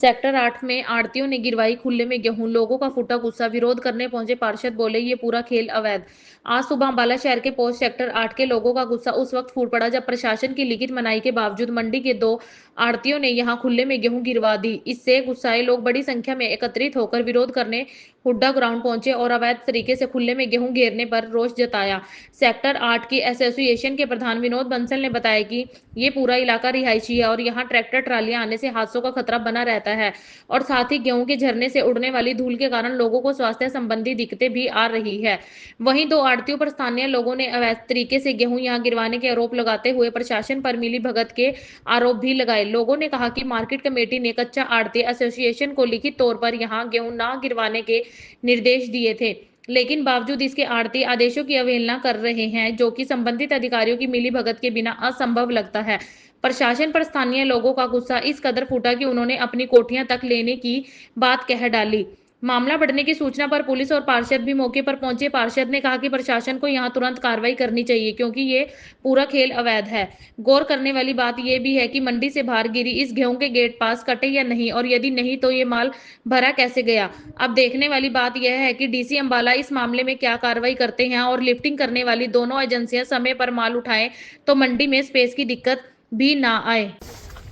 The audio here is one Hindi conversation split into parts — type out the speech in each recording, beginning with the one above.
सेक्टर 8 में आढ़तियों ने गिरवाई खुले में गेहूं, लोगों का फूटा गुस्सा, विरोध करने पहुंचे पार्षद बोले ये पूरा खेल अवैध। आज सुबह अंबाला शहर के पोस्ट सेक्टर 8 के लोगों का गुस्सा उस वक्त फूट पड़ा जब प्रशासन की लिखित मनाही के बावजूद मंडी के दो आढ़तियों ने यहां खुले में गेहूं गिरवा दी। इससे गुस्साए लोग बड़ी संख्या में एकत्रित होकर विरोध करने हुड्डा ग्राउंड पहुंचे और अवैध तरीके से खुले में गेहूं घेरने पर रोष जताया। सेक्टर 8 की एसोसिएशन के प्रधान विनोद बंसल ने बताया कि ये पूरा इलाका रिहायशी है और यहाँ ट्रैक्टर ट्रालियां आने से हादसों का खतरा बना रहता है और साथ ही गेहूं के झरने से उड़ने वाली धूल के कारण लोगों को स्वास्थ्य संबंधी दिक्कतें भी आ रही है। वहीं दो आढ़तियों पर स्थानीय लोगों ने अवैध तरीके से गेहूं यहां गिरवाने के आरोप लगाते हुए प्रशासन पर मिली भगत के आरोप भी लगाए। लोगों ने कहा कि मार्केट कमेटी ने कच्चा आढ़ती एसोसिएशन को लिखित तौर पर यहां गेहूं न गिरवाने के निर्देश दिए थे, लेकिन बावजूद इसके आढ़ती आदेशों की अवहेलना कर रहे हैं, जो कि संबंधित अधिकारियों की मिली भगत के बिना असंभव लगता है। प्रशासन पर स्थानीय लोगों का गुस्सा इस कदर फूटा कि उन्होंने अपनी कोठियां तक लेने की बात कह डाली। मामला बढ़ने की सूचना पर पुलिस और पार्षद भी मौके पर पहुंचे। पार्षद ने कहा कि प्रशासन को यहां तुरंत कार्रवाई करनी चाहिए क्योंकि ये पूरा खेल अवैध है। गौर करने वाली बात यह भी है कि मंडी से बाहर गिरी इस गेहूं के गेट पास कटे या नहीं, और यदि नहीं तो ये माल भरा कैसे गया। अब देखने वाली बात यह है कि डीसी अंबाला इस मामले में क्या कार्रवाई करते हैं और लिफ्टिंग करने वाली दोनों एजेंसियां समय पर माल उठाएं तो मंडी में स्पेस की दिक्कत भी ना आए।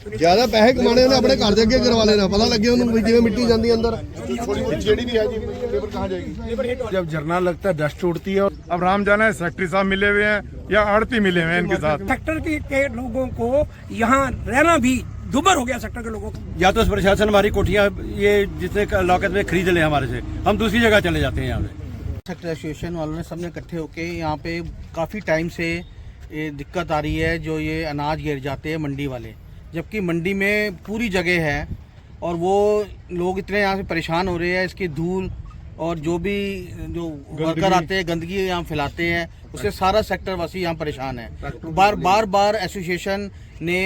ज्यादा पैसे कमाने ने अपने घर दे अगे करवा लेना, पता लगे उन्होंने जिवें मिट्टी जाती अंदर जेडी भी है जी, लेबर कहाँ जाएगी? जब झरना लगता है डस्ट उड़ती है। अब राम जाने सेक्रेटरी साहब मिले हुए हैं या आड़ती मिले हुए हैं इनके साथ। सेक्टर के लोगों को यहाँ रहना भी दुभर हो गया। सेक्टर के लोगों को या तो प्रशासन हमारी कोठियाँ ये जितने लागत में खरीद ले हमारे से, हम दूसरी जगह चले जाते हैं। यहाँ पे सेक्टर एसोसिएशन वालों ने सबने इकट्ठे होके यहाँ पे काफ़ी टाइम से ये दिक्कत आ रही है, जो ये अनाज गिर जाते हैं मंडी वाले, जबकि मंडी में पूरी जगह है और वो लोग इतने यहाँ से परेशान हो रहे हैं। इसकी धूल और जो वर्कर आते हैं गंदगी यहाँ फैलाते हैं, उससे सारा सेक्टर वासी यहाँ परेशान है। बार एसोसिएशन ने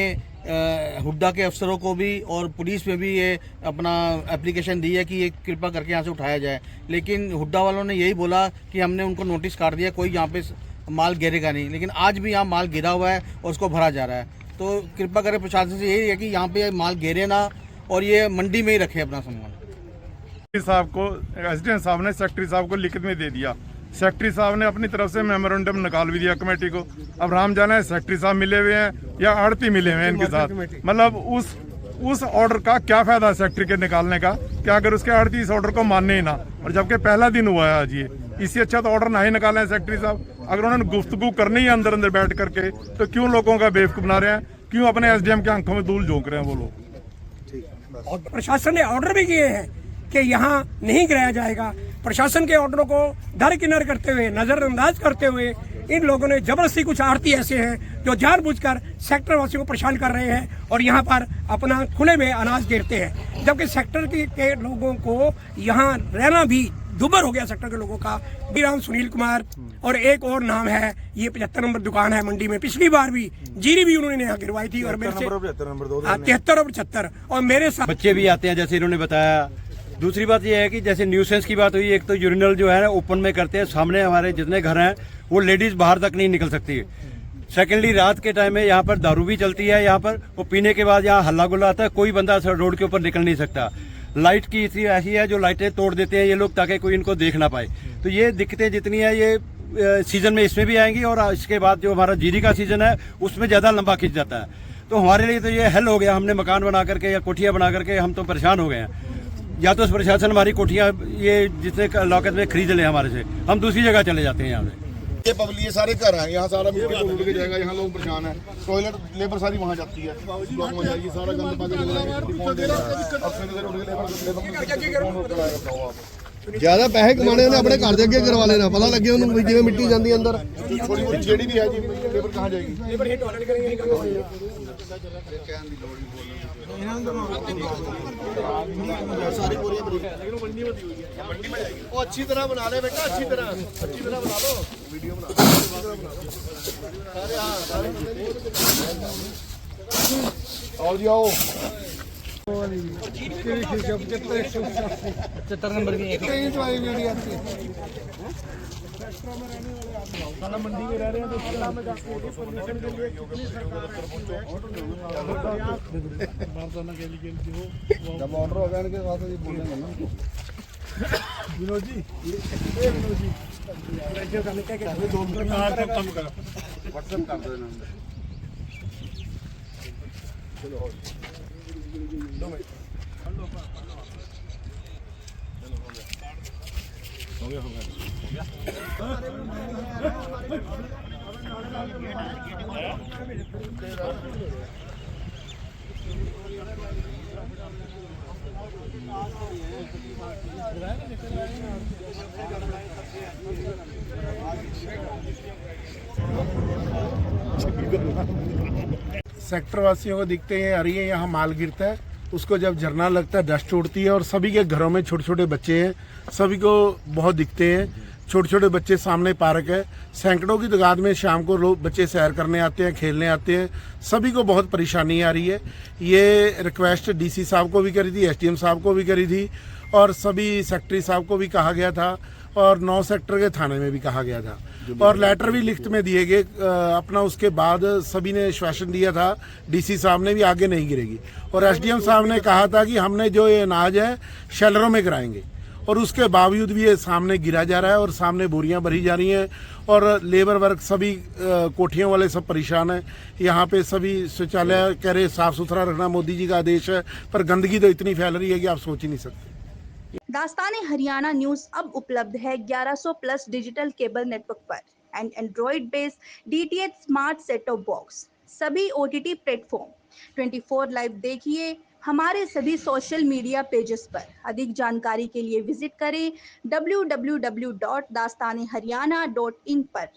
हुड्डा के अफसरों को भी और पुलिस में भी ये अपना एप्लीकेशन दी है कि ये कृपा करके यहाँ से उठाया जाए, लेकिन हुड्डा वालों ने यही बोला कि हमने उनको नोटिस काट दिया, कोई यहाँ पे माल गिरेगा नहीं। लेकिन आज भी यहाँ माल गिरा हुआ है और उसको भरा जा रहा है। तो कृपा करें प्रशासन से यही है कि यहाँ पे माल गिरे ना और ये मंडी में ही रखे अपना सामान। साहब को एसडीएम साहब ने सेक्रेटरी साहब को लिखित में दे दिया। सेक्रेटरी साहब ने अपनी तरफ से मेमोरेंडम निकाल भी दिया कमेटी को। अब राम जाना है सेक्रेटरी साहब मिले हुए हैं या आड़ती मिले हुए हैं इनके साथ। मतलब उस ऑर्डर का क्या फायदा सेक्रेटरी के निकालने का, क्या अगर उसके आड़ती इस ऑर्डर को मानने ही ना, और जबकि पहला दिन हुआ है आज ये। इससे अच्छा तो ऑर्डर ना ही निकाले सेक्रेटरी साहब। अगर उन्होंने गुफ्तगू करनी है अंदर अंदर बैठ करके, तो क्यों लोगों का बेवकूफ बना रहे हैं, क्यों अपने एसडीएम के आंखों में धूल झोंक रहे हैं वो लोग। और प्रशासन ने ऑर्डर भी किए हैं कि यहाँ नहीं गिराया जाएगा। प्रशासन के ऑर्डरों को दरकिनार करते हुए, नजरअंदाज करते हुए इन लोगों ने जबरदस्ती, कुछ आड़ती ऐसे हैं जो जानबूझकर सेक्टर वासियों को परेशान कर रहे हैं और यहाँ पर अपना खुले में अनाज गिरते हैं, जबकि सेक्टर के लोगों को यहाँ रहना भी दुभर हो गया। सेक्टर के लोगों का नाम सुनील कुमार और एक और नाम है, ये 75 नंबर दुकान है मंडी में। पिछली बार भी जीरी भी उन्होंने यहाँ गिरवाई थी और मेरे से 73 और 75 और मेरे साथ बच्चे भी आते हैं जैसे इन्होंने बताया। दूसरी बात यह है कि जैसे न्यूसेंस की बात हुई, एक तो यूरिनल जो है ना ओपन में करते हैं, सामने हमारे जितने घर हैं वो लेडीज बाहर तक नहीं निकल सकती। सेकेंडली रात के टाइम में यहाँ पर दारू भी चलती है, यहाँ पर वो पीने के बाद यहाँ हल्ला गुल्ला आता है, कोई बंदा रोड के ऊपर निकल नहीं सकता। लाइट की इतनी ऐसी है जो लाइटें तोड़ देते हैं ये लोग ताकि कोई इनको देख ना पाए। तो ये दिक्कतें जितनी है ये सीजन में इसमें भी आएंगी और इसके बाद जो हमारा जीरी का सीजन है उसमें ज्यादा लंबा खिंच जाता है। तो हमारे लिए तो ये हल हो गया, हमने मकान बना करके या कोठियां बना करके हम तो परेशान हो गए हैं। या तो प्रशासन हमारी कोठियां ये जितने लागत में खरीद ले हमारे से, हम दूसरी जगह चले जाते हैं। यहाँ पे ये पब्लिक, ये सारे घर हैं, यहाँ सारा मिट्टी को उड़ के जाएगा, यहाँ लोग परेशान है। टॉयलेट लेबर सारी वहाँ जाती है, ब्लॉक में जाएगी, सारा गंद पाके ज्यादा पैसे कमाने ने अपने घर दे अगे करवा लेना, पता लगे उन्होंने जिवें मिट्टी जाती अंदर जेडी भी है जी, लेबर कहाँ जाएगी? अच्छी तरह बना ले बेटा, अच्छी तरह बना लो, वीडियो बना लो। आओ जी आओ। जब ऑर्डर होगा इनके साथ ये बोलेंगे ना व्हाट्सएप कर देना सेक्टर वासियों को दिखते हैं अरे यहाँ माल गिरता है, उसको जब झरना लगता है डस्ट उड़ती है और सभी के घरों में छोटे छोटे बच्चे हैं, सभी को बहुत दिखते हैं। छोटे छोटे बच्चे, सामने पार्क है, सैकड़ों की तादाद में शाम को लोग बच्चे सैर करने आते हैं, खेलने आते हैं, सभी को बहुत परेशानी आ रही है। ये रिक्वेस्ट डीसी साहब को भी करी थी, एसडीएम साहब को भी करी थी और सभी सेक्रेटरी साहब को भी कहा गया था और 9 सेक्टर के थाने में भी कहा गया था और लेटर भी लिखित में दिए गए अपना। उसके बाद सभी ने आश्वासन दिया था, डीसी साहब ने भी, आगे नहीं गिरेगी और एसडीएम साहब ने कहा था कि हमने जो ये अनाज है शेलरों में गिराएंगे और उसके बावजूद भी ये सामने गिरा जा रहा है और सामने बोरियां भरी जा रही हैं और लेबर वर्क सभी कोठियों वाले सब परेशान हैं। यहाँ पे सभी शौचालय कह रहे साफ सुथरा रखना मोदी जी का आदेश है, पर गंदगी तो इतनी फैल रही है कि आप सोच ही नहीं सकते। दास्तान हरियाणा न्यूज अब उपलब्ध है 1100 प्लस डिजिटल केबल नेटवर्क पर and Android based DTH smart set top box, सभी ओटीटी प्लेटफॉर्म 24 लाइव देखिए हमारे सभी सोशल मीडिया पेजेस पर। अधिक जानकारी के लिए विजिट करें www.dastaneharyana.in पर।